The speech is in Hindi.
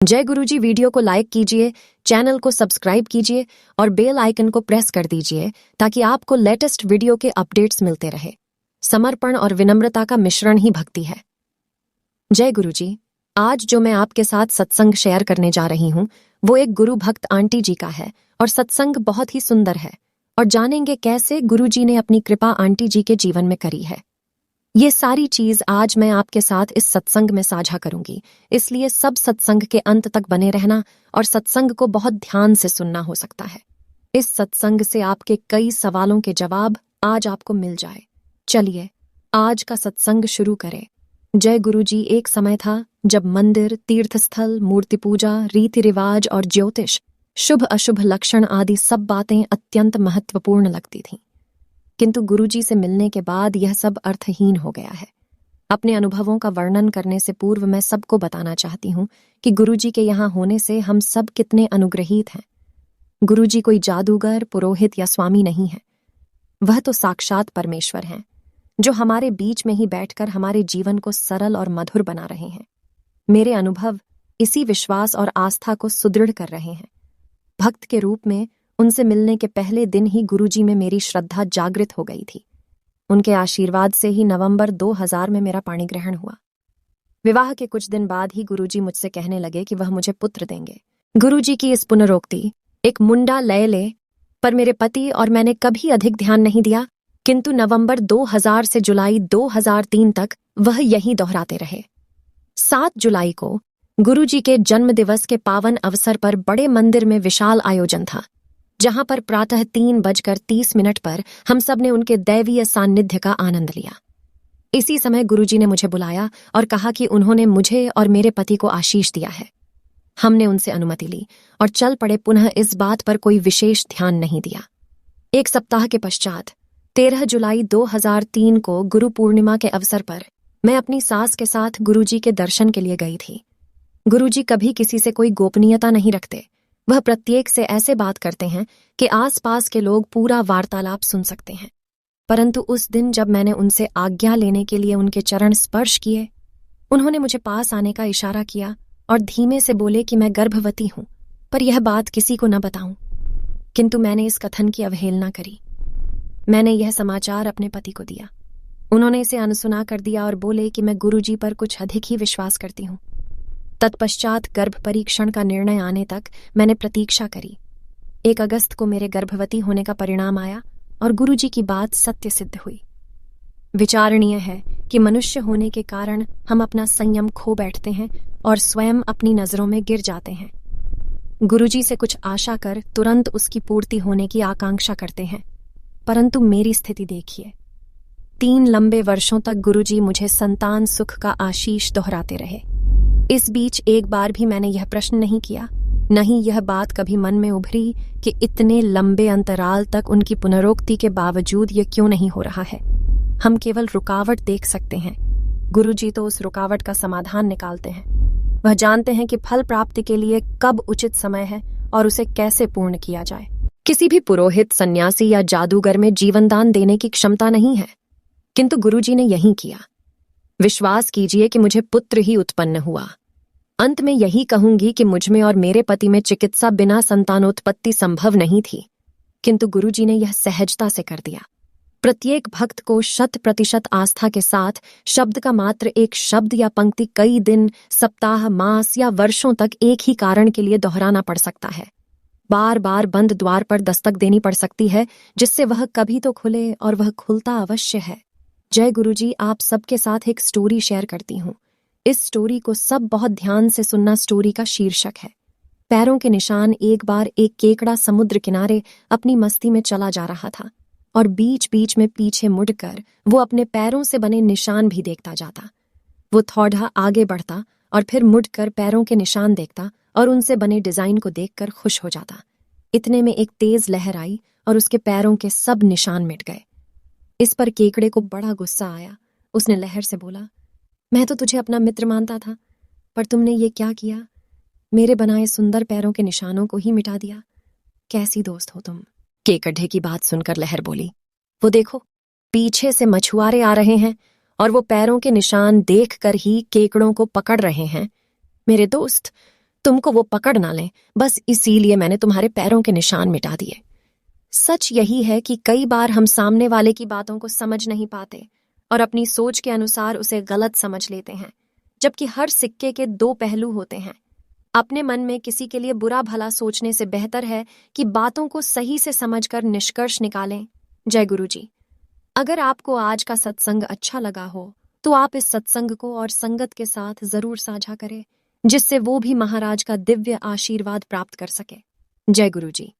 जय गुरुजी। वीडियो को लाइक कीजिए, चैनल को सब्सक्राइब कीजिए और बेल आइकन को प्रेस कर दीजिए ताकि आपको लेटेस्ट वीडियो के अपडेट्स मिलते रहे। समर्पण और विनम्रता का मिश्रण ही भक्ति है। जय गुरुजी। आज जो मैं आपके साथ सत्संग शेयर करने जा रही हूँ वो एक गुरु भक्त आंटी जी का है और सत्संग बहुत ही सुंदर है और जानेंगे कैसे गुरुजी ने अपनी कृपा आंटी जी के जीवन में करी है। ये सारी चीज आज मैं आपके साथ इस सत्संग में साझा करूंगी, इसलिए सब सत्संग के अंत तक बने रहना और सत्संग को बहुत ध्यान से सुनना हो सकता है। इस सत्संग से आपके कई सवालों के जवाब आज आपको मिल जाए। चलिए आज का सत्संग शुरू करें। जय गुरुजी। एक समय था जब मंदिर, तीर्थस्थल, मूर्ति पूजा, रीति रिवाज और ज्योतिष, शुभ अशुभ लक्षण आदि सब बातें अत्यंत महत्वपूर्ण लगती थीं। किंतु गुरुजी से मिलने के बाद यह सब अर्थहीन हो गया है। अपने अनुभवों का वर्णन करने से पूर्व मैं सबको बताना चाहती हूँ कि गुरुजी के यहाँ होने से हम सब कितने अनुग्रहित हैं। गुरुजी कोई जादूगर, पुरोहित या स्वामी नहीं है। वह तो साक्षात परमेश्वर हैं, जो हमारे बीच में ही बैठकर हमारे जीवन को सरल और मधुर बना रहे हैं। मेरे अनुभव इसी विश्वास और आस्था को सुदृढ़ कर रहे हैं। भक्त के रूप में उनसे मिलने के पहले दिन ही गुरुजी में मेरी श्रद्धा जागृत हो गई थी। उनके आशीर्वाद से ही नवंबर 2000 में मेरा पाणी ग्रहण हुआ। विवाह के कुछ दिन बाद ही गुरुजी मुझसे कहने लगे कि वह मुझे पुत्र देंगे। गुरुजी की इस पुनरोक्ति एक मुंडा लय ले पर मेरे पति और मैंने कभी अधिक ध्यान नहीं दिया, किंतु नवंबर 2000 से जुलाई 2003 तक वह यही दोहराते रहे। 7 जुलाई को गुरुजी के जन्म दिवस के पावन अवसर पर बड़े मंदिर में विशाल आयोजन था, जहां पर प्रातः 3:30 पर हम सब ने उनके दैवीय सान्निध्य का आनंद लिया। इसी समय गुरुजी ने मुझे बुलाया और कहा कि उन्होंने मुझे और मेरे पति को आशीष दिया है। हमने उनसे अनुमति ली और चल पड़े। पुनः इस बात पर कोई विशेष ध्यान नहीं दिया। एक सप्ताह के पश्चात 13 जुलाई 2003 को गुरु पूर्णिमा के अवसर पर मैं अपनी सास के साथ गुरुजी के दर्शन के लिए गई थी। गुरुजी कभी किसी से कोई गोपनीयता नहीं रखते। वह प्रत्येक से ऐसे बात करते हैं कि आसपास के लोग पूरा वार्तालाप सुन सकते हैं। परंतु उस दिन जब मैंने उनसे आज्ञा लेने के लिए उनके चरण स्पर्श किए, उन्होंने मुझे पास आने का इशारा किया और धीमे से बोले कि मैं गर्भवती हूं, पर यह बात किसी को न बताऊं। किंतु मैंने इस कथन की अवहेलना करी। मैंने यह समाचार अपने पति को दिया। उन्होंने इसे अनसुना कर दिया और बोले कि मैं गुरुजी पर कुछ अधिक ही विश्वास करती हूं। तत्पश्चात गर्भ परीक्षण का निर्णय आने तक मैंने प्रतीक्षा करी। 1 अगस्त को मेरे गर्भवती होने का परिणाम आया और गुरुजी की बात सत्य सिद्ध हुई। विचारणीय है कि मनुष्य होने के कारण हम अपना संयम खो बैठते हैं और स्वयं अपनी नजरों में गिर जाते हैं। गुरुजी से कुछ आशा कर तुरंत उसकी पूर्ति होने की आकांक्षा करते हैं, परंतु मेरी स्थिति देखिए। 3 लंबे वर्षों तक गुरुजी मुझे संतान सुख का आशीष दोहराते रहे। इस बीच एक बार भी मैंने यह प्रश्न नहीं किया, न ही यह बात कभी मन में उभरी कि इतने लंबे अंतराल तक उनकी पुनरोक्ति के बावजूद यह क्यों नहीं हो रहा है। हम केवल रुकावट देख सकते हैं, गुरुजी तो उस रुकावट का समाधान निकालते हैं। वह जानते हैं कि फल प्राप्ति के लिए कब उचित समय है और उसे कैसे पूर्ण किया जाए। किसी भी पुरोहित, सन्यासी या जादूगर में जीवनदान देने की क्षमता नहीं है, किंतु गुरुजी ने यही किया। विश्वास कीजिए कि मुझे पुत्र ही उत्पन्न हुआ। अंत में यही कहूंगी कि मुझमें और मेरे पति में चिकित्सा बिना संतानोत्पत्ति संभव नहीं थी, किंतु गुरुजी ने यह सहजता से कर दिया। प्रत्येक भक्त को 100% आस्था के साथ शब्द का मात्र एक शब्द या पंक्ति कई दिन, सप्ताह, मास या वर्षों तक एक ही कारण के लिए दोहराना पड़ सकता है। बार बार बंद द्वार पर दस्तक देनी पड़ सकती है, जिससे वह कभी तो खुले, और वह खुलता अवश्य है। जय गुरुजी। आप सबके साथ एक स्टोरी शेयर करती हूँ। इस स्टोरी को सब बहुत ध्यान से सुनना। स्टोरी का शीर्षक है पैरों के निशान। एक बार एक केकड़ा समुद्र किनारे अपनी मस्ती में चला जा रहा था और बीच बीच में पीछे मुड़कर वो अपने पैरों से बने निशान भी देखता जाता। वो थोड़ा आगे बढ़ता और फिर मुड़कर पैरों के निशान देखता और उनसे बने डिजाइन को देखकर खुश हो जाता। इतने में एक तेज लहर आई और उसके पैरों के सब निशान मिट गए। इस पर केकड़े को बड़ा गुस्सा आया। उसने लहर से बोला, मैं तो तुझे अपना मित्र मानता था, पर तुमने ये क्या किया? मेरे बनाए सुंदर पैरों के निशानों को ही मिटा दिया। कैसी दोस्त हो तुम? केकड़े की बात सुनकर लहर बोली, वो देखो, पीछे से मछुआरे आ रहे हैं और वो पैरों के निशान देखकर ही केकड़ों को पकड़ रहे हैं। मेरे दोस्त, तुमको वो पकड़ ना लें, बस इसीलिए मैंने तुम्हारे पैरों के निशान मिटा दिए। सच यही है कि कई बार हम सामने वाले की बातों को समझ नहीं पाते और अपनी सोच के अनुसार उसे गलत समझ लेते हैं, जबकि हर सिक्के के दो पहलू होते हैं। अपने मन में किसी के लिए बुरा भला सोचने से बेहतर है कि बातों को सही से समझकर निष्कर्ष निकालें। जय गुरु जी। अगर आपको आज का सत्संग अच्छा लगा हो तो आप इस सत्संग को और संगत के साथ जरूर साझा करें, जिससे वो भी महाराज का दिव्य आशीर्वाद प्राप्त कर सके। जय गुरु जी।